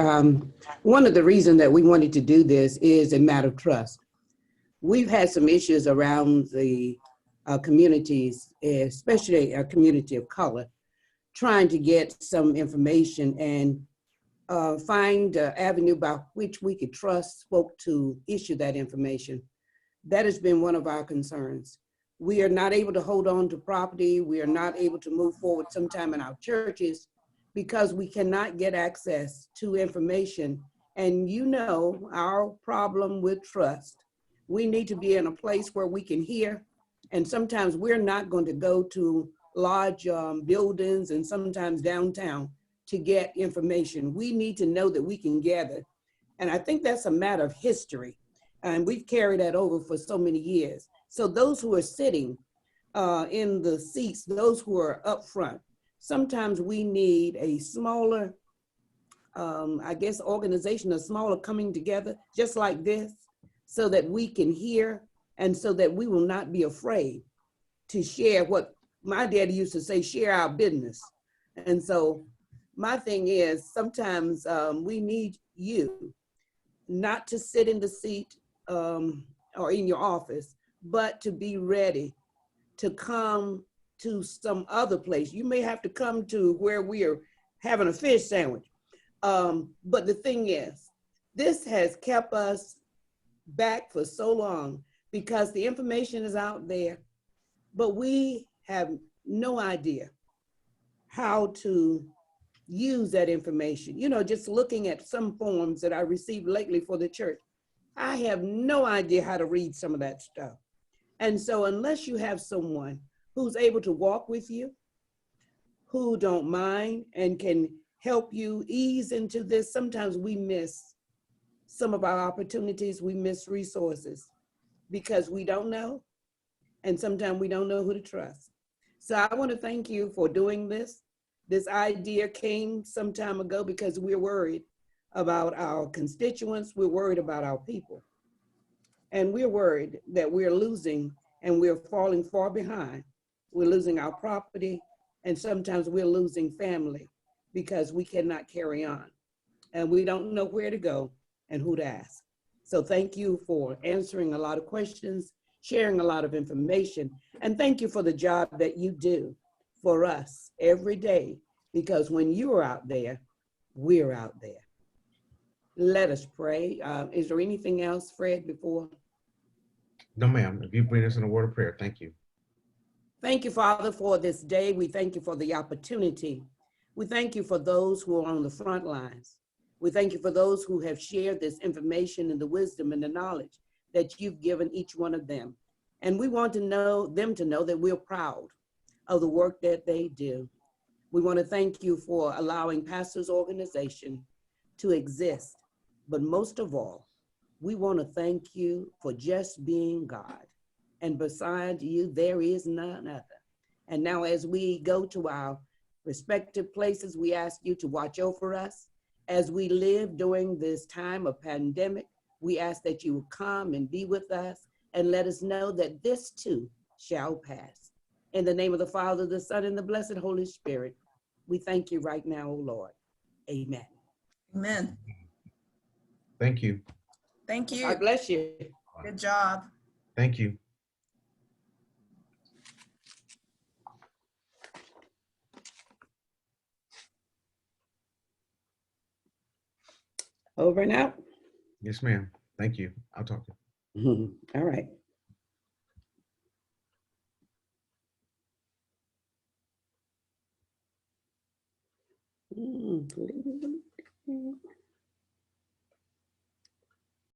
S1: one of the reasons that we wanted to do this is a matter of trust. We've had some issues around the communities, especially a community of color, trying to get some information and find an avenue by which we could trust folk to issue that information. That has been one of our concerns. We are not able to hold on to property. We are not able to move forward sometime in our churches because we cannot get access to information. And our problem with trust. We need to be in a place where we can hear, and sometimes we're not going to go to large buildings and sometimes downtown to get information. We need to know that we can gather. And I think that's a matter of history. And we've carried that over for so many years. So those who are sitting in the seats, those who are up front, sometimes we need a smaller, organization, a smaller coming together, just like this, so that we can hear and so that we will not be afraid to share what my daddy used to say, share our business. And so my thing is, sometimes we need you not to sit in the seat or in your office, but to be ready to come to some other place. You may have to come to where we are having a fish sandwich. But the thing is, this has kept us back for so long because the information is out there, but we have no idea how to use that information. You know, just looking at some forms that I received lately for the church, I have no idea how to read some of that stuff. And so unless you have someone who's able to walk with you, who don't mind and can help you ease into this, sometimes we miss some of our opportunities, we miss resources because we don't know, and sometimes we don't know who to trust. So I want to thank you for doing this. This idea came some time ago because we're worried about our constituents, we're worried about our people, and we're worried that we're losing and we're falling far behind. We're losing our property, and sometimes we're losing family because we cannot carry on, and we don't know where to go and who to ask. So thank you for answering a lot of questions, sharing a lot of information, and thank you for the job that you do for us every day, because when you're out there, we're out there. Let us pray. Is there anything else, Fred, before?
S2: No, ma'am. If you bring us in a word of prayer, thank you.
S1: Thank you, Father, for this day. We thank you for the opportunity. We thank you for those who are on the front lines. We thank you for those who have shared this information and the wisdom and the knowledge that you've given each one of them. And we want to know them to know that we're proud of the work that they do. We want to thank you for allowing Pastors Organization to exist. But most of all, we want to thank you for just being God. And beside you, there is none other. And now as we go to our respective places, we ask you to watch over us. As we live during this time of pandemic, we ask that you will come and be with us and let us know that this too shall pass. In the name of the Father, the Son, and the blessed Holy Spirit, we thank you right now, O Lord. Amen.
S5: Amen.
S2: Thank you.
S5: Thank you.
S1: God bless you.
S5: Good job.
S2: Thank you.
S1: Over and out.
S2: Yes, ma'am. Thank you. I'll talk to you.
S1: All right.